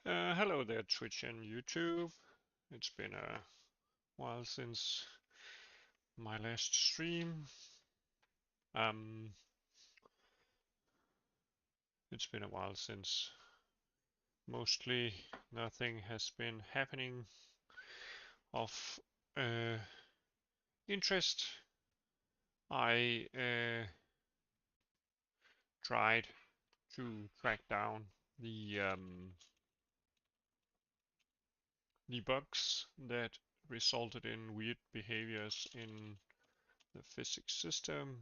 Hello there, Twitch and YouTube. It's been a while since my last stream. Um, it's been a while since mostly nothing has been happening of uh, interest. I tried to track down the um, the bugs that resulted in weird behaviors in the physics system.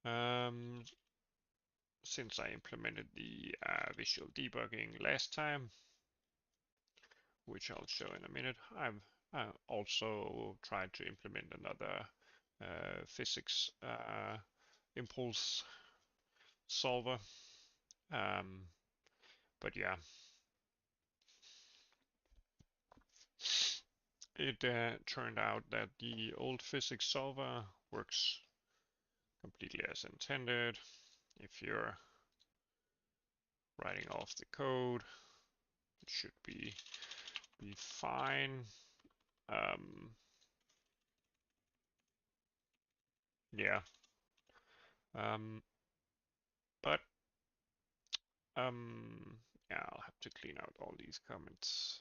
Um, since I implemented the visual debugging last time, which I'll show in a minute, I've also tried to implement another physics impulse solver. Um, but yeah, it turned out that the old physics solver works completely as intended. If you're writing off the code, it should be fine. Um, yeah. Um, but yeah, I'll have to clean out all these comments.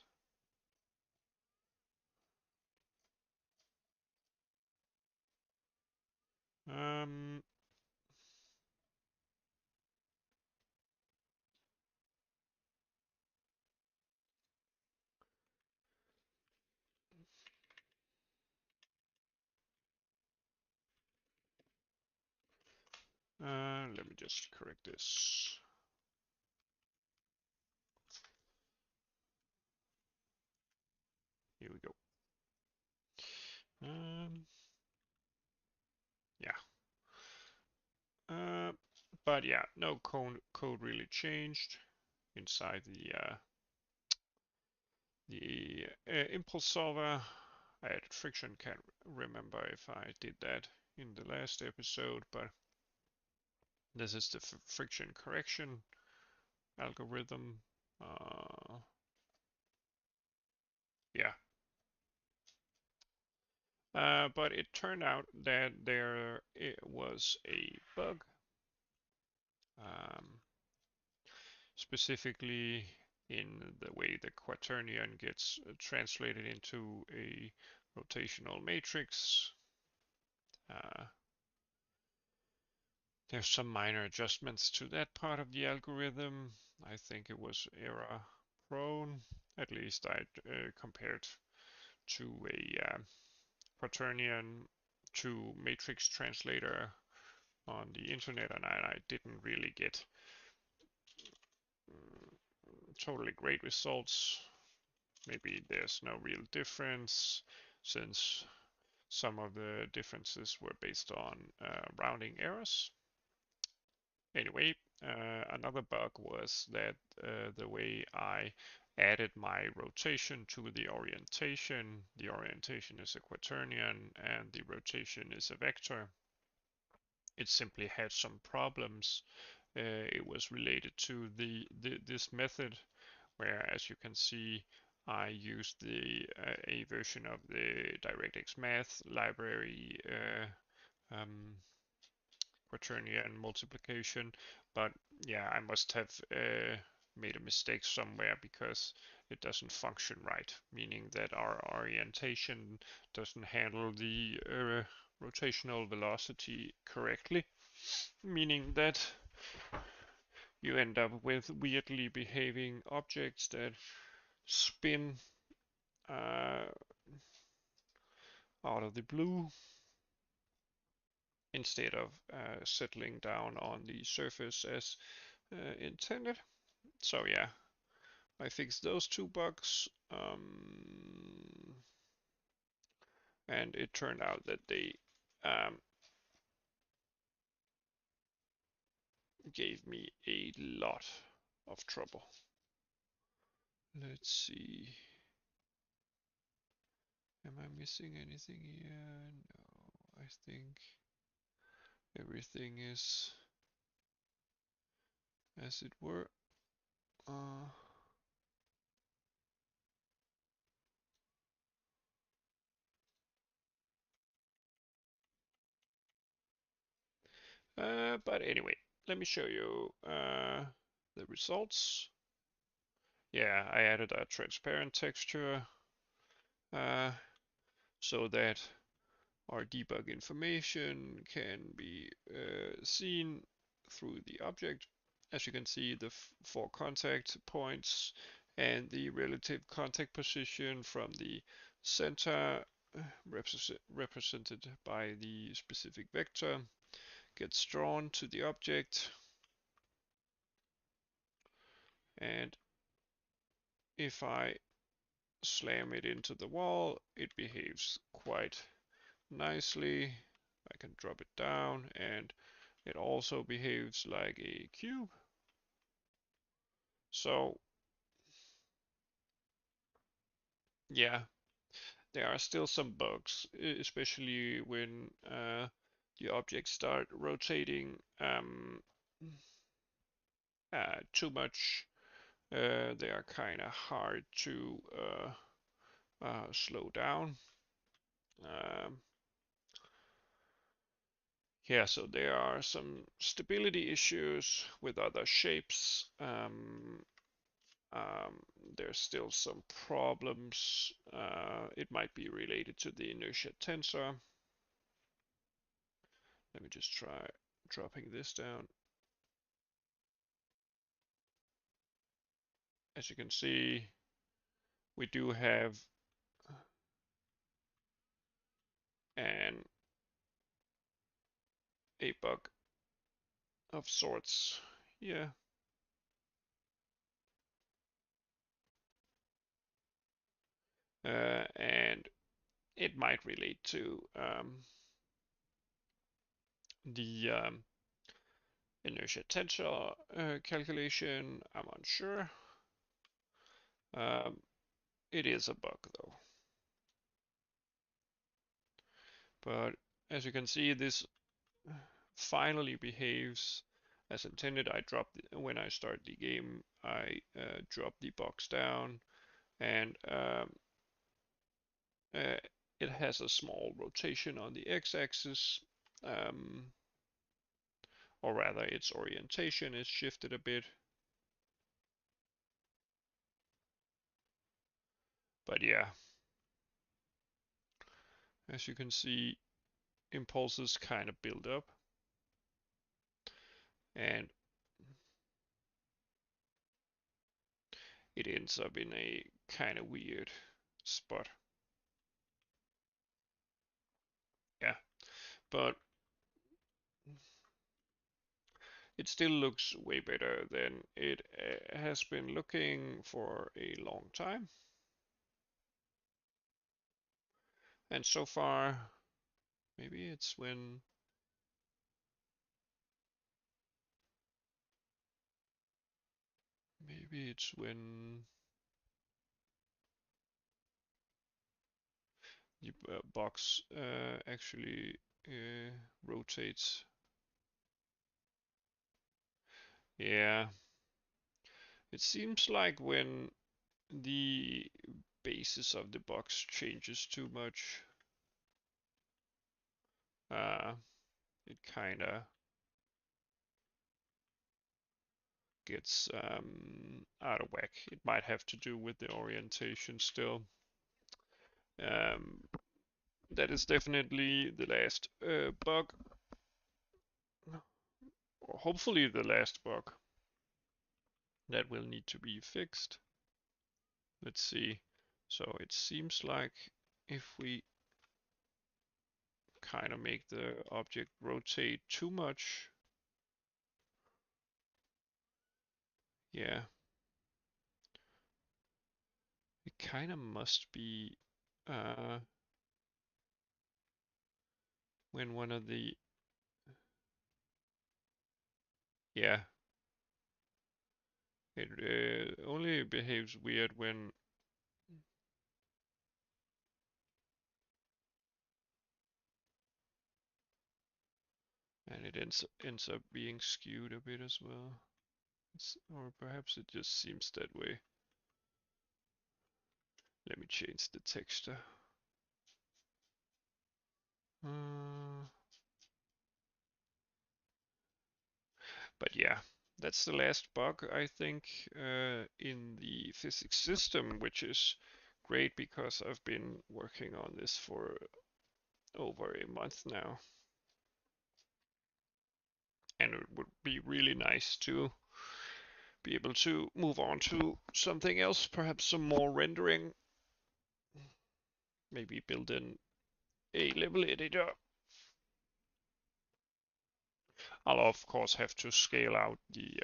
Um, let me just correct this. Here we go. Yeah. Uh, but yeah, no code really changed inside the impulse solver. I added friction. Can't remember if I did that in the last episode, but this is the friction correction algorithm. Yeah. But it turned out that there it was a bug, um, specifically in the way the quaternion gets translated into a rotational matrix. Uh, there's some minor adjustments to that part of the algorithm. I think it was error prone. At least I compared to a quaternion to matrix translator on the internet, and I didn't really get totally great results. Maybe there's no real difference since some of the differences were based on rounding errors. Anyway, another bug was that the way I added my rotation to the orientation is a quaternion and the rotation is a vector. It simply had some problems. It was related to this method where, as you can see, I used a version of the DirectX math library quaternion multiplication, but yeah, I must have made a mistake somewhere because it doesn't function right, meaning that our orientation doesn't handle the rotational velocity correctly, meaning that you end up with weirdly behaving objects that spin uh, out of the blue instead of settling down on the surface as intended. So yeah, I fixed those two bugs, and it turned out that they um, gave me a lot of trouble. Let's see. Am I missing anything here? No, I think everything is as it were. Uh, but anyway, let me show you the results. Yeah, I added a transparent texture uh, so that our debug information can be seen through the object. As you can see, the 4 contact points and the relative contact position from the center represented by the specific vector gets drawn to the object, and if I slam it into the wall, it behaves quite nicely. I can drop it down, and it also behaves like a cube. So yeah, there are still some bugs, especially when the objects start rotating too much. They are kind of hard to slow down. Um, yeah, so there are some stability issues with other shapes. Um, there's still some problems. It might be related to the inertia tensor. Let me just try dropping this down. As you can see, we do have an a bug of sorts. Yeah. And it might relate to the inertia tensor calculation. I'm unsure. Um, it is a bug though. But as you can see, this finally behaves as intended. When I start the game, I drop the box down, and uh, it has a small rotation on the x-axis, um, or rather its orientation is shifted a bit. But yeah, as you can see, impulses kind of build up, and it ends up in a kind of weird spot. Yeah, but it still looks way better than it has been looking for a long time. And so far, maybe it's when maybe it's when the box actually rotates. Yeah, it seems like when the basis of the box changes too much, uh, it kind of gets out of whack. It might have to do with the orientation still. Um, that is definitely the last bug, or hopefully the last bug that will need to be fixed. Let's see. So it seems like if we kind of make the object rotate too much, yeah, it kind of must be when one of the, yeah, it only behaves weird when and it ends up being skewed a bit as well. Or perhaps it just seems that way. Let me change the texture. But yeah, that's the last bug, I think, in the physics system, which is great because I've been working on this for over a month now. And it would be really nice to be able to move on to something else, perhaps some more rendering, maybe build in a level editor. I'll of course have to scale out the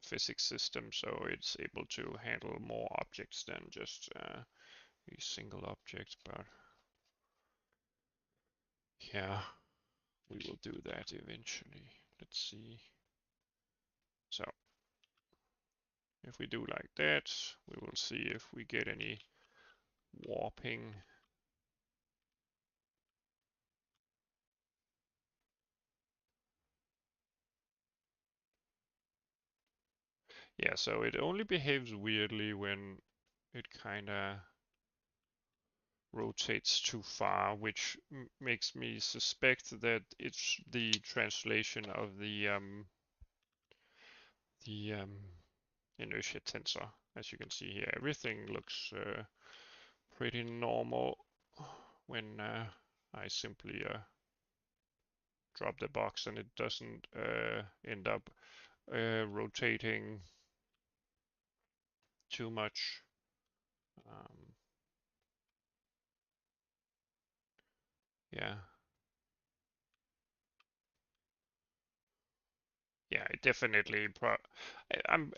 physics system so it's able to handle more objects than just a single object, but yeah, we will do that eventually. Let's see. So if we do like that, we will see if we get any warping. Yeah, so it only behaves weirdly when it kinda rotates too far, which makes me suspect that it's the translation of the inertia tensor. As you can see here, everything looks pretty normal when I simply drop the box and it doesn't end up rotating too much. Yeah, yeah, it definitely. I'm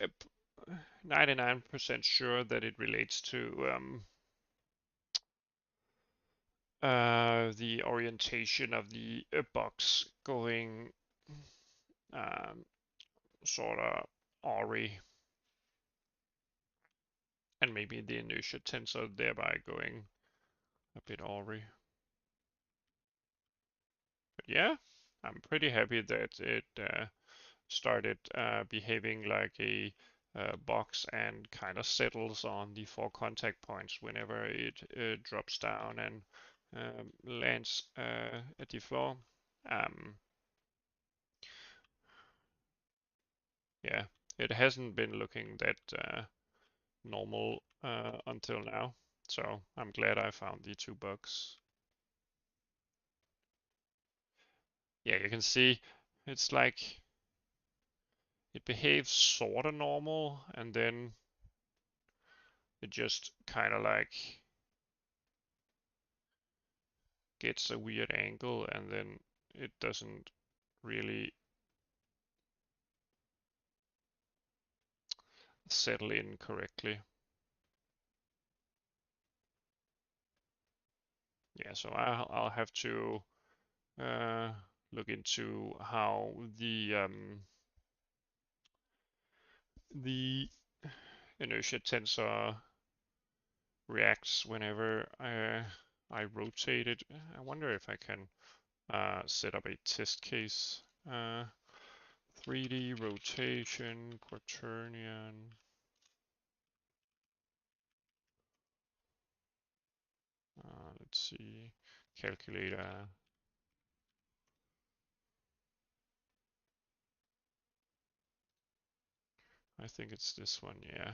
99% sure that it relates to the orientation of the box going um, sort of awry, and maybe the inertia tensor thereby going a bit awry. But yeah, I'm pretty happy that it started behaving like a box and kind of settles on the 4 contact points whenever it drops down and lands at the floor. Um, yeah, it hasn't been looking that normal until now, so I'm glad I found the 2 bugs. Yeah, you can see it's like it behaves sort of normal and then it just kind of like gets a weird angle and then it doesn't really settle in correctly. Yeah, so I'll have to uh, look into how the inertia tensor reacts whenever I rotate it. I wonder if I can set up a test case. 3D rotation, quaternion. Let's see, calculator. I think it's this one, yeah.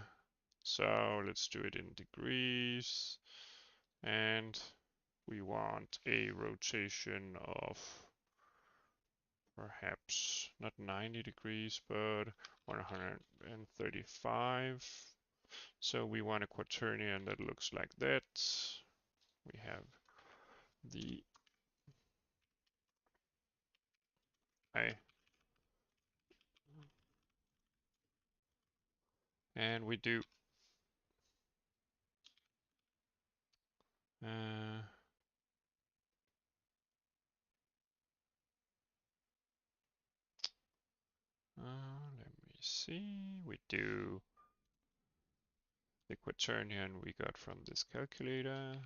So let's do it in degrees. And we want a rotation of perhaps not 90 degrees, but 135. So we want a quaternion that looks like that. We have the I and we do uh, let me see. We do the quaternion we got from this calculator.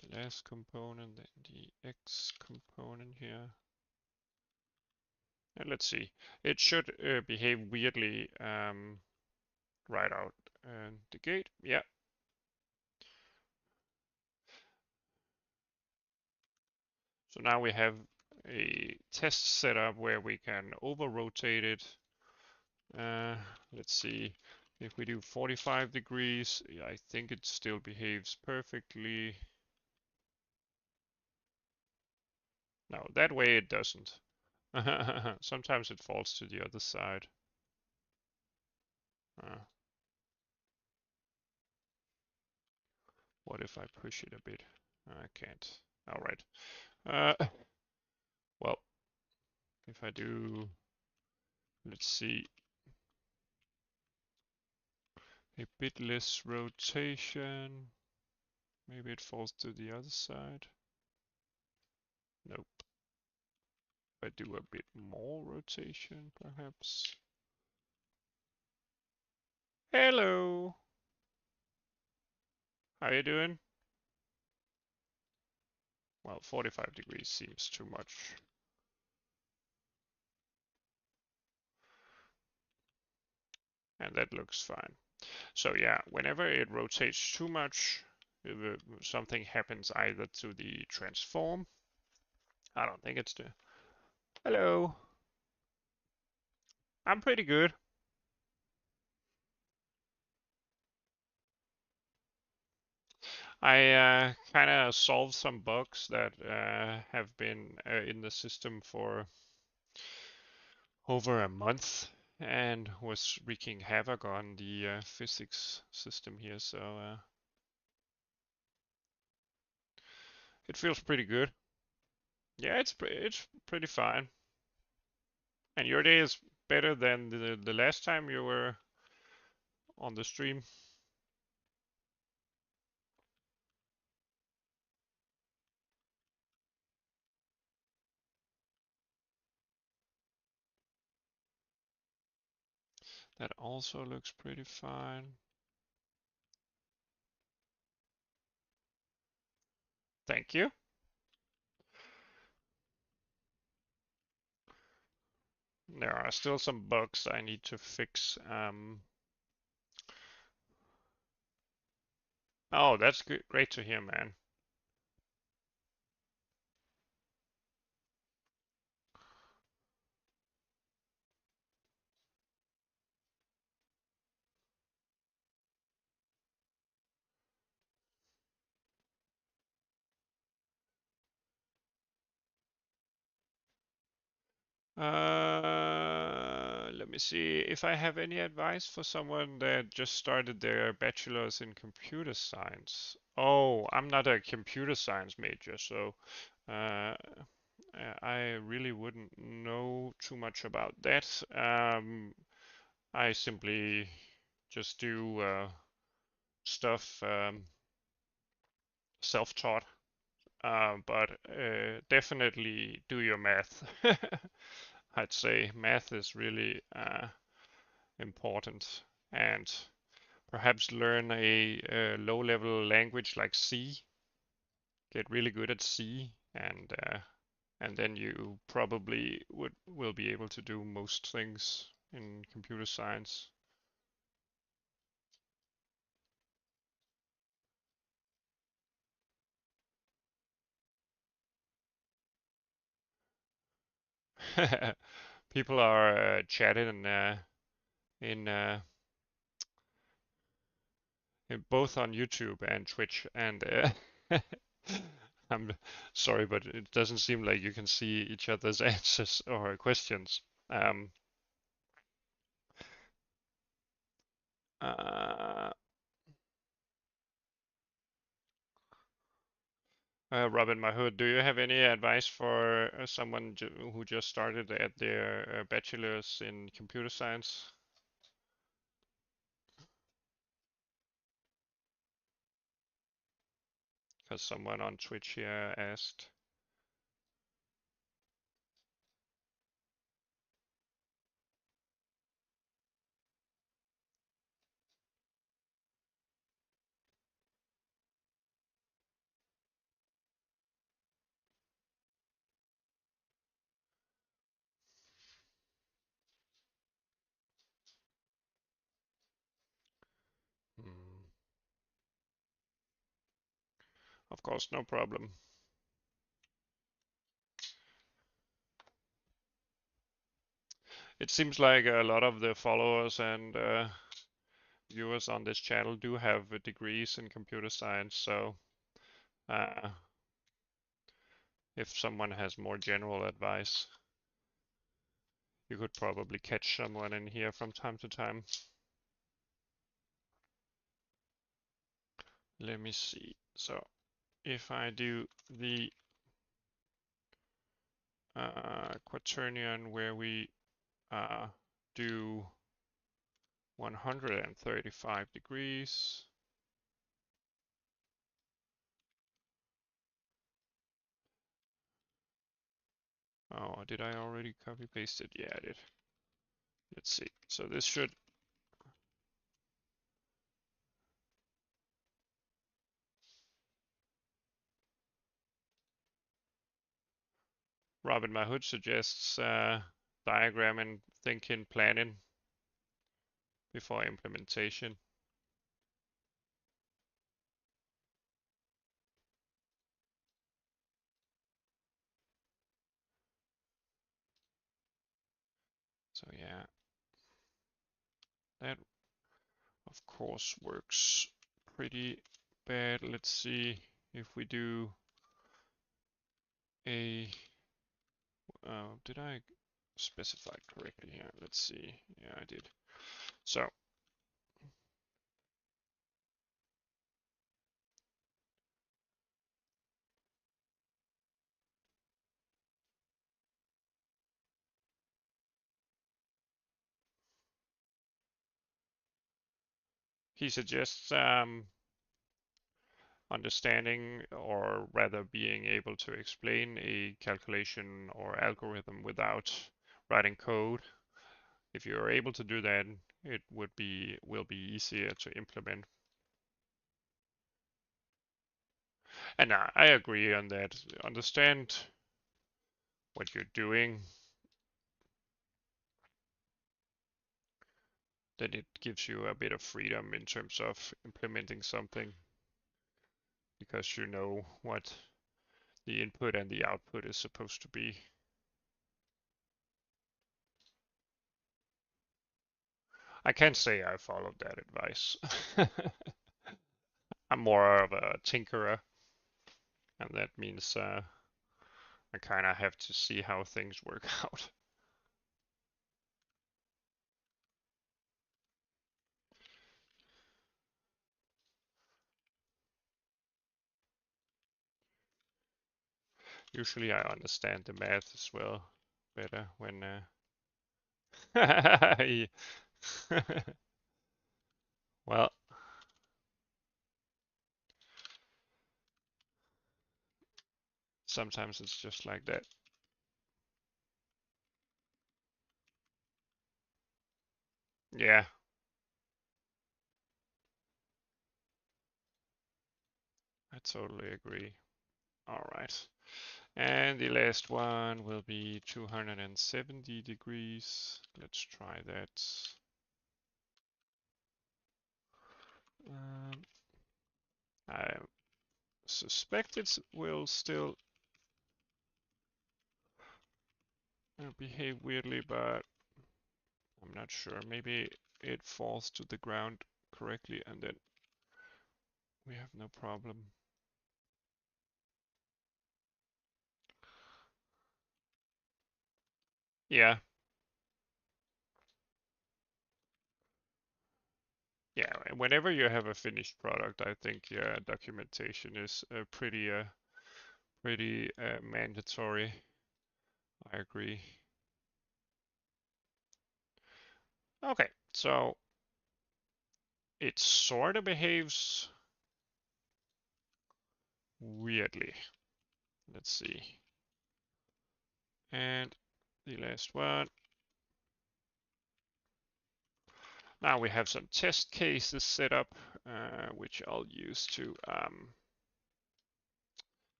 The last component, then the x component here. Let's see. It should behave weirdly right out the gate. Yeah. So now we have a test setup where we can over-rotate it. Let's see. If we do 45 degrees, I think it still behaves perfectly. No, that way it doesn't. Sometimes it falls to the other side. Uh, what if I push it a bit? I can't. All right. Well, if I do, let's see, a bit less rotation, maybe it falls to the other side. Nope. I do a bit more rotation, perhaps. Hello. How you doing? Well, 45 degrees seems too much. And that looks fine. So yeah, whenever it rotates too much, something happens either to the transform. I don't think it's the... Hello. I'm pretty good. I kind of solved some bugs that have been in the system for over a month and was wreaking havoc on the physics system here. So it feels pretty good. Yeah, it's pretty fine. And your day is better than the last time you were on the stream. That also looks pretty fine. Thank you. There are still some bugs I need to fix. Oh, that's good. Great to hear, man. Let me see if I have any advice for someone that just started their bachelor's in computer science. Oh, I'm not a computer science major, so uh, I really wouldn't know too much about that. I simply just do stuff self-taught, but definitely do your math. I'd say math is really important, and perhaps learn a low-level language like C. Get really good at C, and then you probably will be able to do most things in computer science. People are chatting in both on YouTube and Twitch, and I'm sorry, but it doesn't seem like you can see each other's answers or questions. Um, uh, Robin Mahood, do you have any advice for someone who just started at their bachelor's in computer science? Because someone on Twitch here asked. Of course, no problem. It seems like a lot of the followers and viewers on this channel do have degrees in computer science, so uh, if someone has more general advice, you could probably catch someone in here from time to time. Let me see. So if I do the quaternion where we do 135 degrees, oh, did I already copy paste it? Yeah, I did. Let's see. So this should Robin Mahood suggests diagram and thinking planning before implementation. So yeah, that of course works pretty bad. Let's see if we do a, did I specify it correctly here? Let's see. Yeah, I did. So he suggests understanding, or rather being able to explain a calculation or algorithm without writing code. If you're able to do that, it will be easier to implement. And I agree on that. Understand what you're doing, then it gives you a bit of freedom in terms of implementing something, because you know what the input and the output is supposed to be. I can't say I followed that advice. I'm more of a tinkerer, and that means I kind of have to see how things work out. Usually I understand the math as well better when well, sometimes it's just like that. Yeah, I totally agree. All right. And the last one will be 270 degrees. Let's try that. I suspect it will still behave weirdly, but I'm not sure. Maybe it falls to the ground correctly and then we have no problem. Yeah. Yeah, whenever you have a finished product, I think yeah, documentation is pretty mandatory. I agree. Okay, so it sort of behaves weirdly. Let's see. And the last one. Now we have some test cases set up, which I'll use to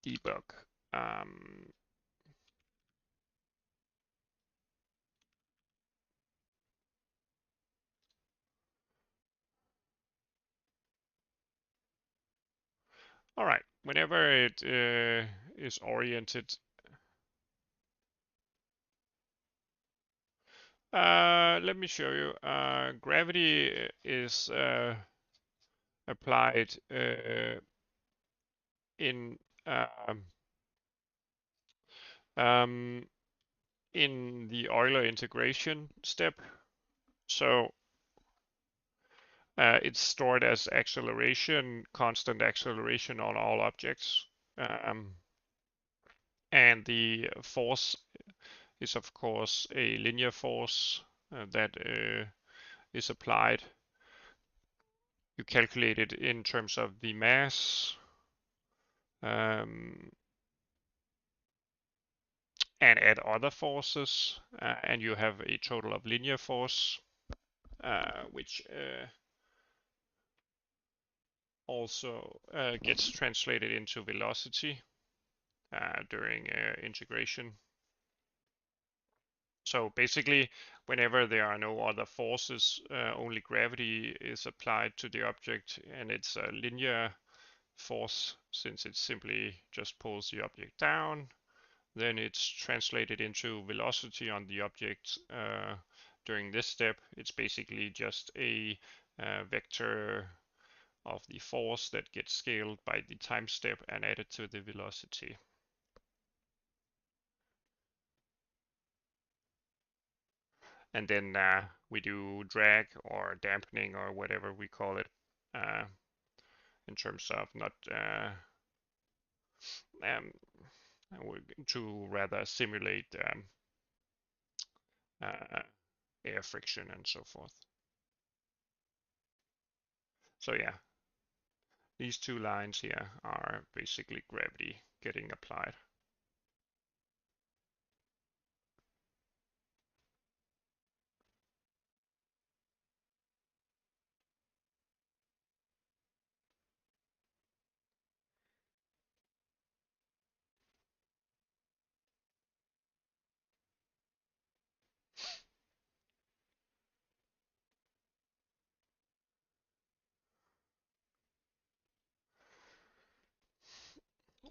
debug. All right, whenever it is oriented, let me show you. Gravity is applied in um, um, in the Euler integration step. So it's stored as acceleration, constant acceleration on all objects. Um, and the force is of course a linear force that is applied. You calculate it in terms of the mass um, and add other forces, and you have a total of linear force, which also gets translated into velocity during integration. So basically, whenever there are no other forces, only gravity is applied to the object, and it's a linear force since it simply just pulls the object down. Then it's translated into velocity on the object. During this step, it's basically just a vector of the force that gets scaled by the time step and added to the velocity. And then we do drag or dampening or whatever we call it in terms of not um, to rather simulate air friction and so forth. So yeah, these two lines here are basically gravity getting applied.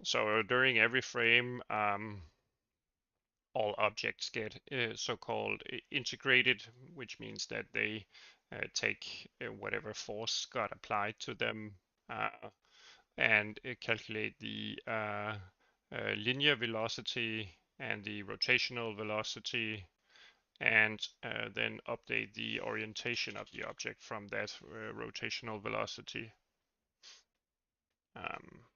So during every frame, all objects get so-called integrated, which means that they take whatever force got applied to them and calculate the linear velocity and the rotational velocity, and then update the orientation of the object from that rotational velocity. Um,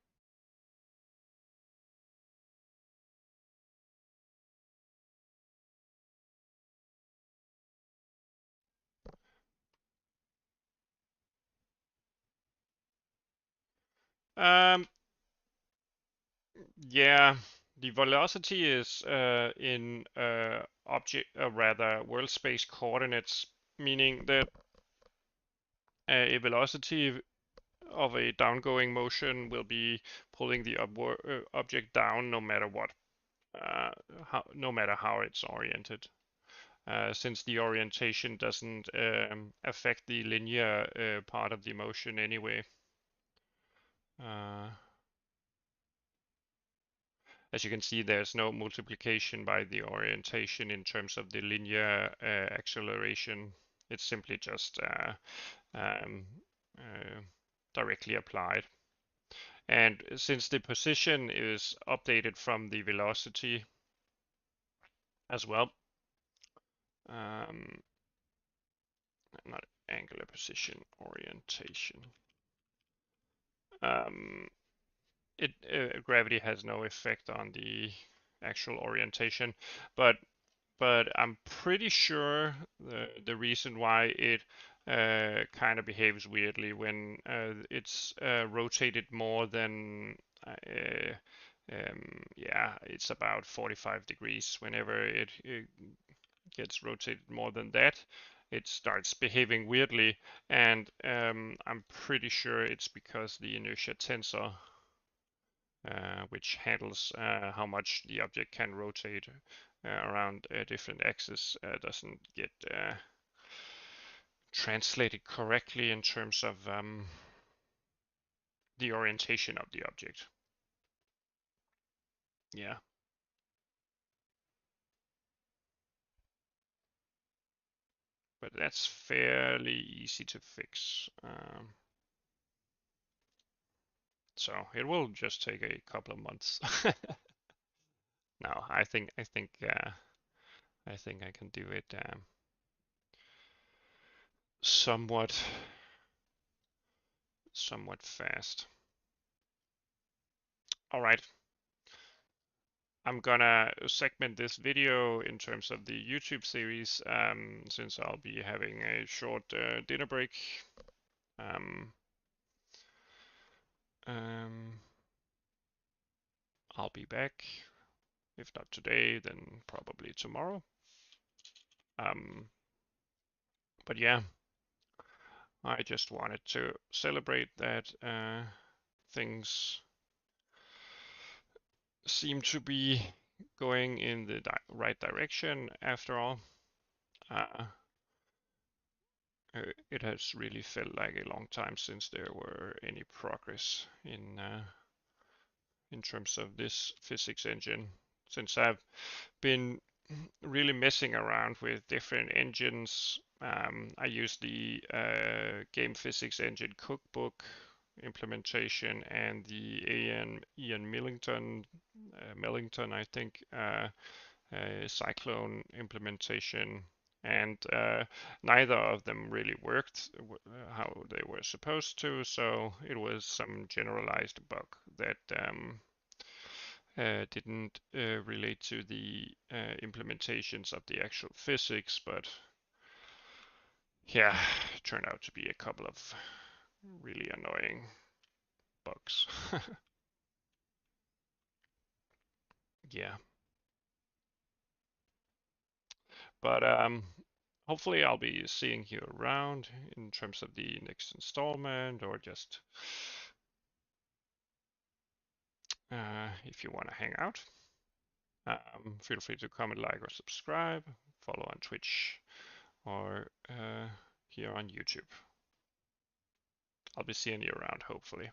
um, yeah, the velocity is in object, rather world space coordinates, meaning that a velocity of a downgoing motion will be pulling the object down no matter what, no matter how it's oriented. Since the orientation doesn't affect the linear part of the motion anyway. As you can see, there's no multiplication by the orientation in terms of the linear acceleration. It's simply just um, directly applied. And since the position is updated from the velocity as well, not angular position, orientation. Gravity has no effect on the actual orientation, but I'm pretty sure the reason why it kind of behaves weirdly when it's rotated more than yeah, it's about 45 degrees. Whenever it gets rotated more than that, it starts behaving weirdly, and I'm pretty sure it's because the inertia tensor, which handles how much the object can rotate around different axes, doesn't get translated correctly in terms of the orientation of the object. Yeah. But that's fairly easy to fix. So it will just take a couple of months. No, I think I can do it somewhat fast. All right. I'm gonna segment this video in terms of the YouTube series, since I'll be having a short dinner break. Um, um, I'll be back. If not today, then probably tomorrow. Um, but yeah, I just wanted to celebrate that things seem to be going in the right direction after all. Uh, it has really felt like a long time since there were any progress in terms of this physics engine. Since I've been really messing around with different engines. I use the game physics engine cookbook implementation and the Ian Millington, I think, Cyclone implementation, and neither of them really worked how they were supposed to. So it was some generalized bug that didn't relate to the implementations of the actual physics, but yeah, turned out to be a couple of really annoying bugs. Yeah, but hopefully I'll be seeing you around in terms of the next installment, or just if you want to hang out. Feel free to comment, like, or subscribe, follow on Twitch, or here on YouTube. I'll be seeing you around, hopefully.